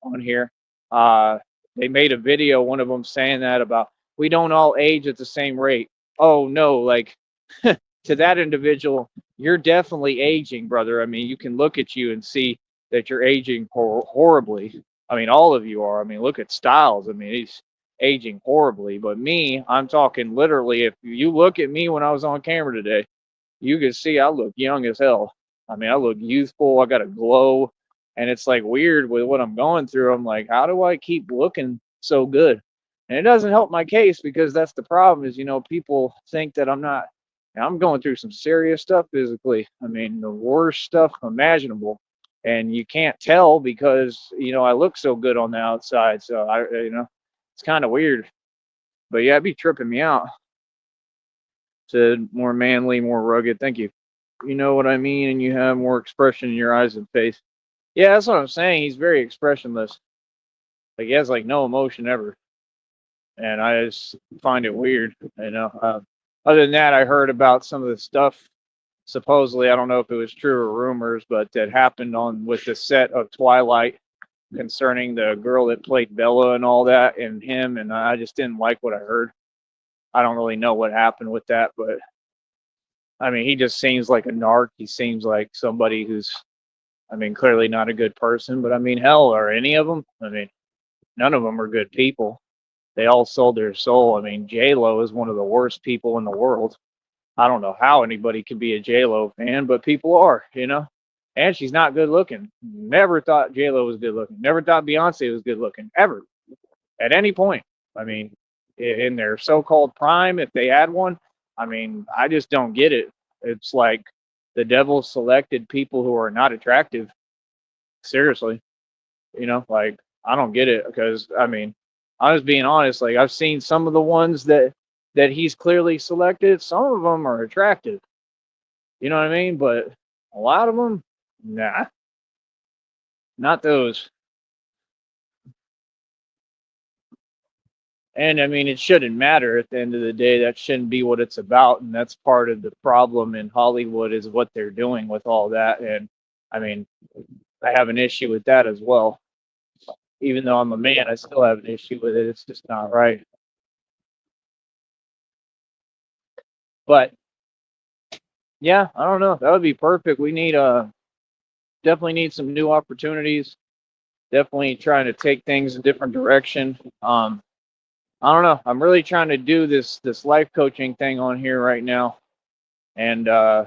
on here. Uh, they made a video. One of them saying that about we don't all age at the same rate. Oh no, like to that individual, you're definitely aging, brother. I mean, you can look at you and see that you're aging horribly. I mean, all of you are. I mean, look at Styles. I mean, he's aging horribly. But me, I'm talking literally. If you look at me when I was on camera today, you can see I look young as hell. I mean, I look youthful. I got a glow. And it's like weird with what I'm going through. I'm like, how do I keep looking so good? And it doesn't help my case, because that's the problem is, people think that I'm not. I'm going through some serious stuff physically. I mean, the worst stuff imaginable. And you can't tell because, I look so good on the outside. So it's kind of weird. But yeah, it'd be tripping me out. Said more manly, more rugged. Thank you. You know what I mean? And you have more expression in your eyes and face. Yeah, that's what I'm saying. He's very expressionless. Like he has like no emotion ever. And I just find it weird. Other than that, I heard about some of the stuff. Supposedly, I don't know if it was true or rumors, but that happened on with the set of Twilight concerning the girl that played Bella and all that, and him. And I just didn't like what I heard. I don't really know what happened with that, but I mean, he just seems like a narc. He seems like somebody who's, I mean, clearly not a good person. But I mean, hell, are any of them? I mean, none of them are good people. they all sold their soul. I mean, J Lo is one of the worst people in the world. I don't know how anybody could be a J Lo fan, but people are, you know. And she's not good looking. Never thought J Lo was good looking. Never thought Beyonce was good looking ever at any point. I mean, in their so-called prime, if they had one, I mean, I just don't get it. It's like the devil selected people who are not attractive. Seriously, like I don't get it because I mean, I was being honest. Like I've seen some of the ones that he's clearly selected. Some of them are attractive. You know what I mean? But a lot of them, nah, not those. And I mean, it shouldn't matter at the end of the day. That shouldn't be what it's about. And that's part of the problem in Hollywood is what they're doing with all that. And I mean, I have an issue with that as well. Even though I'm a man, I still have an issue with it. It's just not right. But yeah, I don't know. That would be perfect. We need definitely need some new opportunities. Definitely trying to take things a different direction. I don't know. I'm really trying to do this life coaching thing on here right now. And yeah,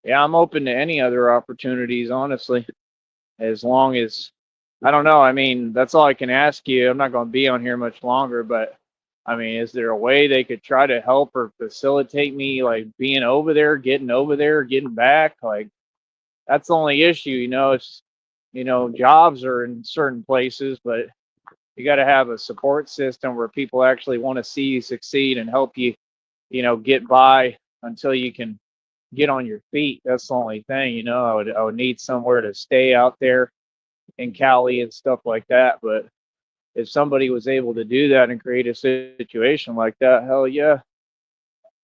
I'm open to any other opportunities, honestly, as long as I don't know. I mean, that's all I can ask you. I'm not going to be on here much longer, but I mean, is there a way they could try to help or facilitate me, like being over there, getting back? Like, that's the only issue, It's, jobs are in certain places, but you got to have a support system where people actually want to see you succeed and help you, get by until you can get on your feet. That's the only thing, I would need somewhere to stay out there in Cali and stuff like that. But if somebody was able to do that and create a situation like that, hell yeah,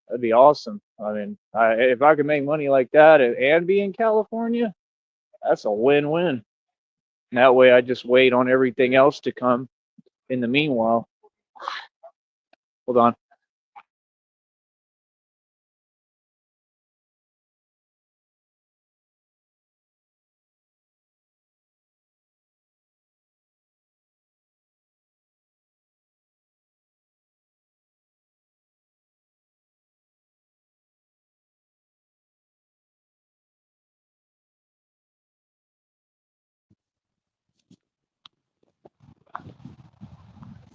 that'd be awesome. I mean, if I could make money like that and be in California, that's a win-win. That way, I just wait on everything else to come. In the meanwhile, hold on.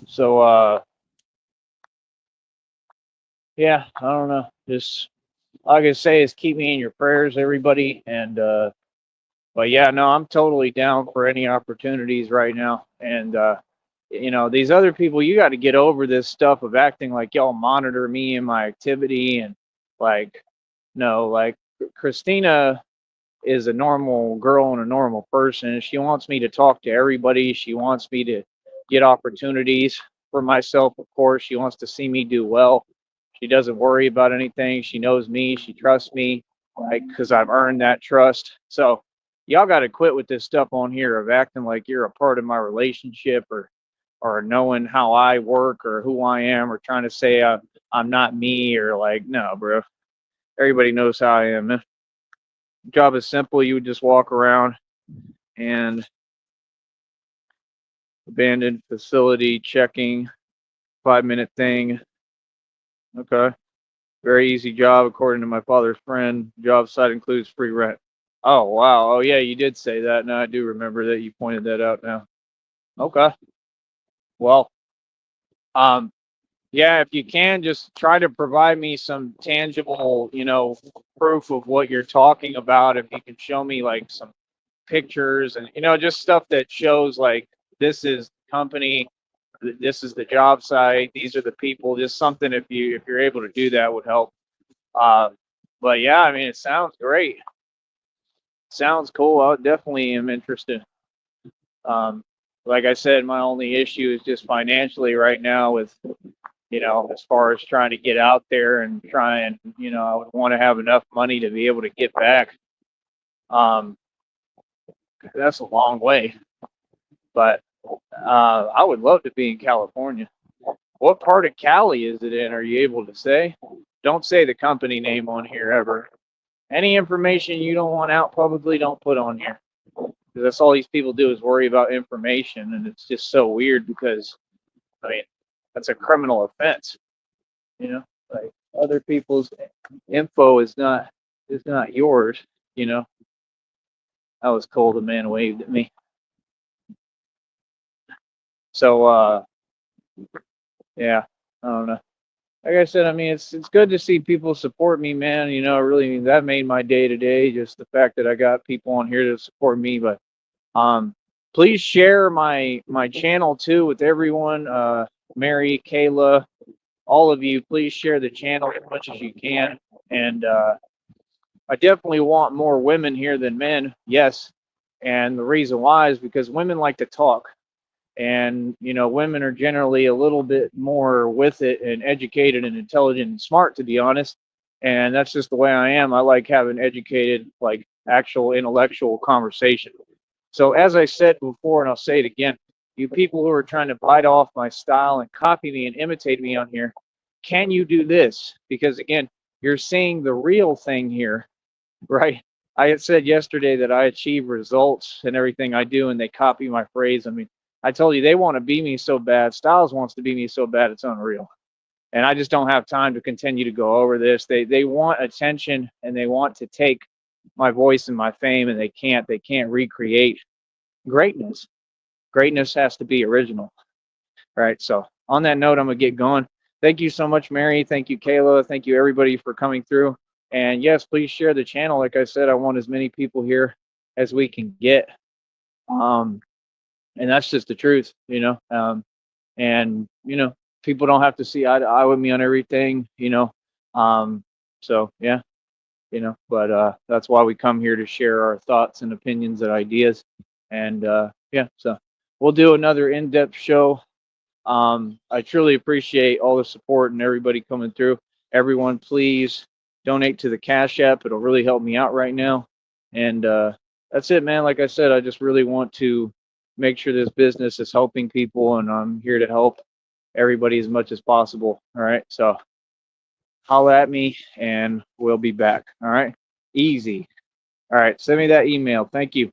So, yeah, I don't know. Just all I can say is keep me in your prayers, everybody. And but yeah, no, I'm totally down for any opportunities right now. And these other people, you got to get over this stuff of acting like y'all monitor me and my activity, and like, no, like Christina is a normal girl and a normal person. She wants me to talk to everybody. She wants me to get opportunities for myself, of course. She wants to see me do well. She doesn't worry about anything. She knows me. She trusts me, like, because I've earned that trust. So, y'all got to quit with this stuff on here of acting like you're a part of my relationship or knowing how I work or who I am or trying to say I'm not me or like, no, bro. Everybody knows how I am. Job is simple. You would just walk around and abandoned facility checking, 5-minute thing. Okay. Very easy job, according to my father's friend. Job site includes free rent. Oh, wow. Oh, yeah, you did say that. Now I do remember that you pointed that out now. Okay. Well, um, yeah, if you can, just try to provide me some tangible, proof of what you're talking about. If you can show me like some pictures and, just stuff that shows like this is the company, this is the job site, these are the people, just something if you're able to do that would help. Uh, but yeah, I mean, it sounds great. Sounds cool. I definitely am interested. Um, like I said, my only issue is just financially right now with, as far as trying to get out there and try and, I would want to have enough money to be able to get back. Um, that's a long way, but I would love to be in California. What part of Cali is it in? Are you able to say? Don't say the company name on here ever. Any information you don't want out publicly, don't put on here. Because that's all these people do is worry about information, and it's just so weird because, I mean, that's a criminal offense. You know, like other people's info is not yours. You know, that was cold. A man waved at me. So yeah, I don't know. Like I said, I mean, it's good to see people support me, man. You know, really that made my day today. Just the fact that I got people on here to support me. But um, please share my channel too with everyone. Mary, Kayla, all of you, please share the channel as much as you can. And I definitely want more women here than men. Yes, and the reason why is because women like to talk, and you know, women are generally a little bit more with it and educated and intelligent and smart, to be honest. And that's just the way I am. I like having educated, like actual intellectual conversation. So as I said before, and I'll say it again, you people who are trying to bite off my style and copy me and imitate me on here, can you do this? Because again, you're seeing the real thing here, right? I had said yesterday that I achieve results in everything I do, and they copy my phrase. I mean, I told you they want to be me so bad. Styles wants to be me so bad, it's unreal. And I just don't have time to continue to go over this. They want attention, and they want to take my voice and my fame, and they can't recreate greatness. Greatness has to be original, right? So on that note, I'm gonna get going. Thank you so much, Mary. Thank you, Kayla. Thank you, everybody, for coming through. And yes, please share the channel. Like I said, I want as many people here as we can get. Um, and that's just the truth, you know. And you know, people don't have to see eye to eye with me on everything, you know. Um, so yeah, you know, but that's why we come here to share our thoughts and opinions and ideas. And yeah, so we'll do another in-depth show. I truly appreciate all the support and everybody coming through. Everyone, please donate to the Cash App. It'll really help me out right now. And that's it, man. Like I said, I just really want to make sure this business is helping people, and I'm here to help everybody as much as possible. All right. So holla at me, and we'll be back. All right. Easy. All right. Send me that email. Thank you.